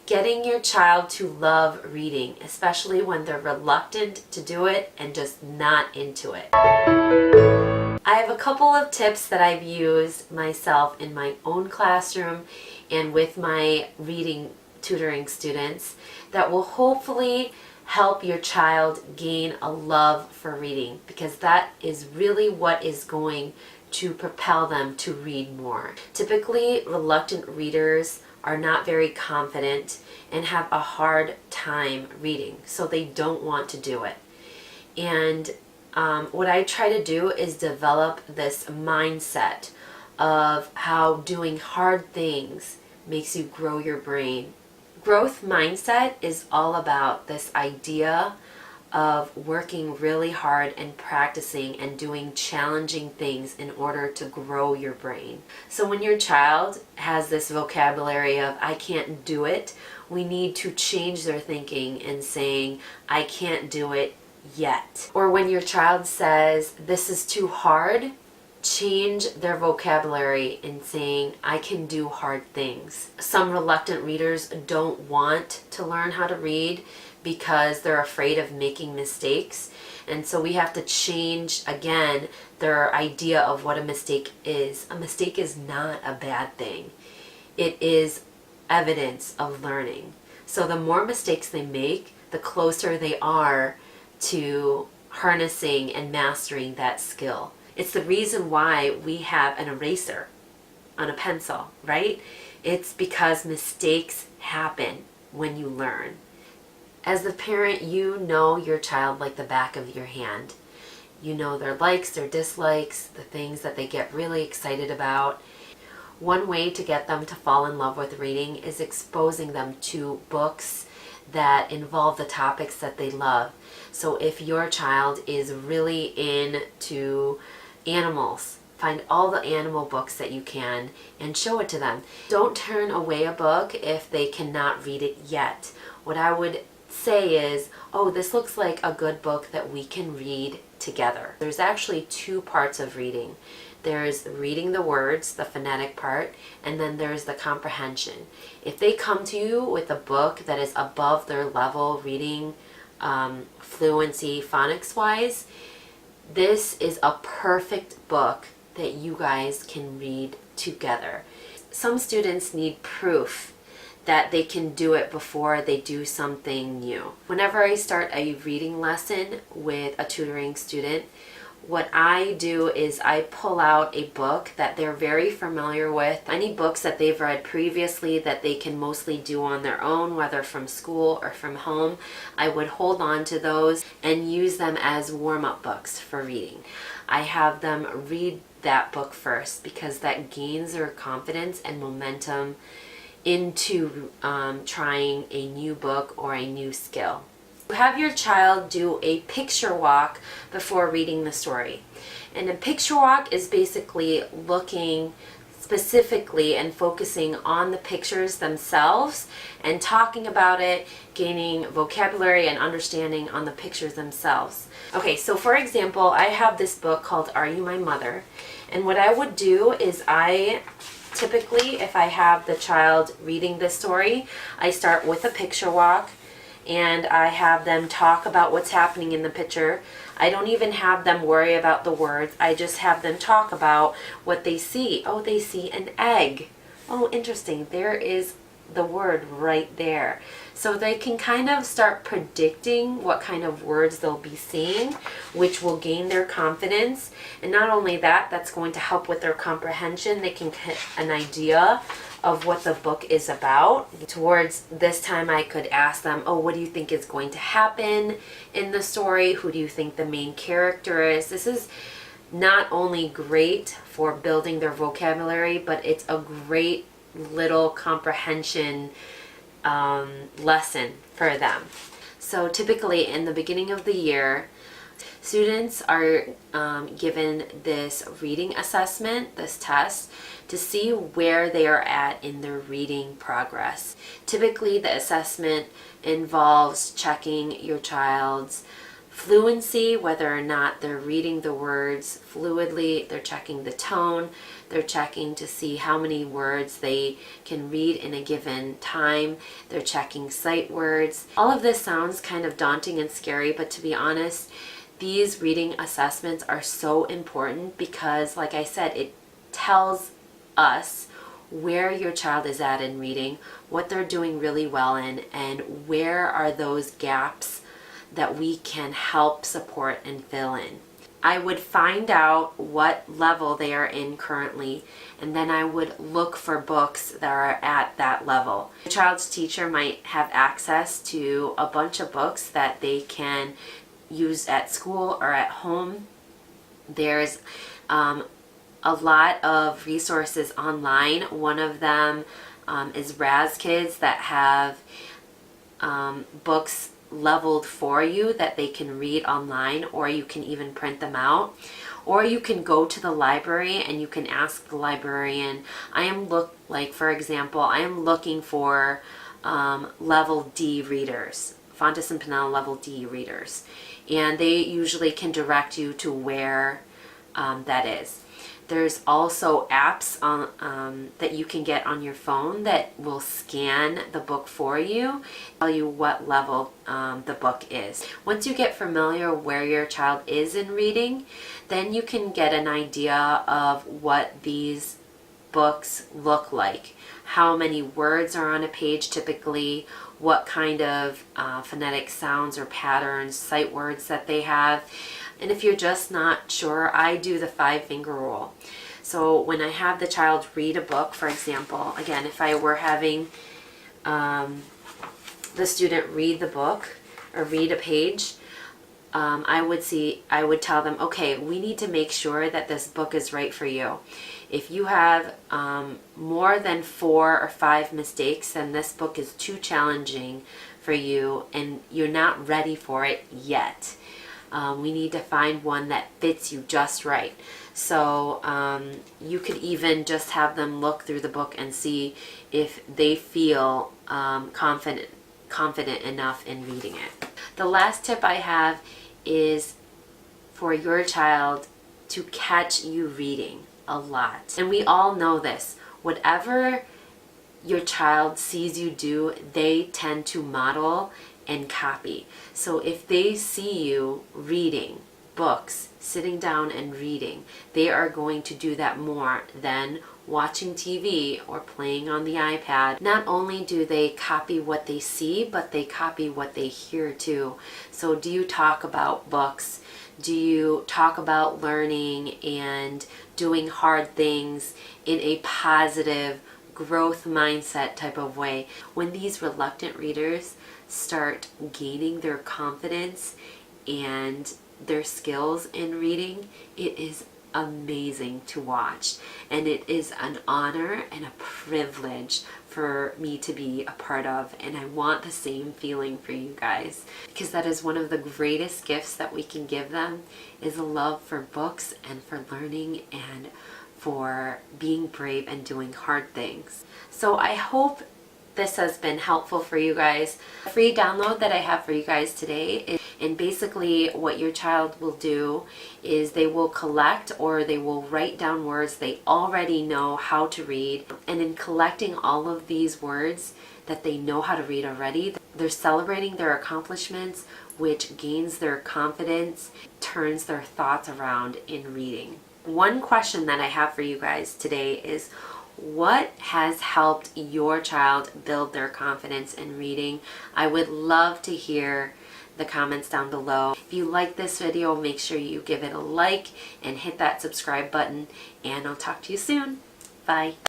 Getting your child to love reading, especially when they're reluctant to do it and just not into it. I have a couple of tips that I've used myself in my own classroom and with my reading tutoring students that will hopefully help your child gain a love for reading, because that is really what is going to propel them to read more. Typically, reluctant readers are not very confident and have a hard time reading, so they don't want to do it. And what I try to do is develop this mindset of how doing hard things makes you grow your brain. Growth mindset is all about this idea of working really hard and practicing and doing challenging things in order to grow your brain. So when your child has this vocabulary of I can't do it, we need to change their thinking and saying I can't do it yet. Or when your child says this is too hard, change their vocabulary in saying I can do hard things. Some reluctant readers don't want to learn how to read because they're afraid of making mistakes, and so we have to change again their idea of what a mistake is. A mistake is not a bad thing. It is evidence of learning. So the more mistakes they make, the closer they are to harnessing and mastering that skill. It's the reason why we have an eraser on a pencil, right? It's because mistakes happen when you learn. As the parent, you know your child like the back of your hand. You know their likes, their dislikes, the things that they get really excited about. One way to get them to fall in love with reading is exposing them to books that involve the topics that they love. So if your child is really into animals, find all the animal books that you can and show it to them. Don't turn away a book if they cannot read it yet. What I would say is, oh, this looks like a good book that we can read together. There's actually two parts of reading. There's reading the words, the phonetic part, and then there's the comprehension. If they come to you with a book that is above their level reading fluency phonics wise, this is a perfect book that you guys can read together. Some students need proof that they can do it before they do something new. Whenever I start a reading lesson with a tutoring student, what I do is I pull out a book that they're very familiar with, any books that they've read previously that they can mostly do on their own, whether from school or from home. I would hold on to those and use them as warm-up books for reading. I have them read that book first because that gains their confidence and momentum into trying a new book or a new skill. Have your child do a picture walk before reading the story. And a picture walk is basically looking specifically and focusing on the pictures themselves and talking about it, gaining vocabulary and understanding on the pictures themselves. Okay, so for example, I have this book called Are You My Mother? And what I would do is typically, if I have the child reading this story, I start with a picture walk and I have them talk about what's happening in the picture. I don't even have them worry about the words. I just have them talk about what they see. Oh, they see an egg. Oh, interesting. There is the word right there. So they can kind of start predicting what kind of words they'll be seeing, which will gain their confidence. And not only that, that's going to help with their comprehension. They can get an idea of what the book is about. Towards this time, I could ask them, oh, what do you think is going to happen in the story? Who do you think the main character is? This is not only great for building their vocabulary, but it's a great little comprehension lesson for them. So typically in the beginning of the year, students are given this reading assessment, this test, to see where they are at in their reading progress. Typically the assessment involves checking your child's fluency, whether or not they're reading the words fluidly, they're checking the tone, They're checking to see how many words they can read in a given time. They're checking sight words. All of this sounds kind of daunting and scary, but to be honest, these reading assessments are so important because, like I said, it tells us where your child is at in reading, what they're doing really well in, and where are those gaps that we can help support and fill in. I would find out what level they are in currently, and then I would look for books that are at that level. The child's teacher might have access to a bunch of books that they can use at school or at home. There's a lot of resources online. One of them is Raz Kids that have books leveled for you that they can read online, or you can even print them out, or you can go to the library and you can ask the librarian. For example, I am looking for level D readers, Fontes and Pinnell level D readers, and they usually can direct you to where that is. There's also apps that you can get on your phone that will scan the book for you, tell you what level the book is. Once you get familiar where your child is in reading, then you can get an idea of what these books look like, how many words are on a page typically, what kind of phonetic sounds or patterns, sight words that they have. And if you're just not sure, I do the 5-finger rule. So when I have the child read a book, for example, again, if I were having the student read the book or read a page, I would tell them, okay, we need to make sure that this book is right for you. If you have more than 4 or 5 mistakes, then this book is too challenging for you and you're not ready for it yet. We need to find one that fits you just right. So you could even just have them look through the book and see if they feel confident enough in reading it. The last tip I have is for your child to catch you reading a lot. And we all know this. Whatever your child sees you do, they tend to model and copy. So if they see you reading books, sitting down and reading, they are going to do that more than watching TV or playing on the iPad. Not only do they copy what they see, but they copy what they hear too. So do you talk about books? Do you talk about learning and doing hard things in a positive growth mindset type of way? When these reluctant readers start gaining their confidence and their skills in reading, it is amazing to watch, and it is an honor and a privilege for me to be a part of, and I want the same feeling for you guys, because that is one of the greatest gifts that we can give them, is a love for books and for learning and for being brave and doing hard things. So I hope this has been helpful for you guys. The free download that I have for you guys today is, and basically what your child will do is they will collect or they will write down words they already know how to read, and in collecting all of these words that they know how to read already, they're celebrating their accomplishments, which gains their confidence, turns their thoughts around in reading. One question that I have for you guys today is, what has helped your child build their confidence in reading? I would love to hear the comments down below. If you like this video, make sure you give it a like and hit that subscribe button, and I'll talk to you soon. Bye.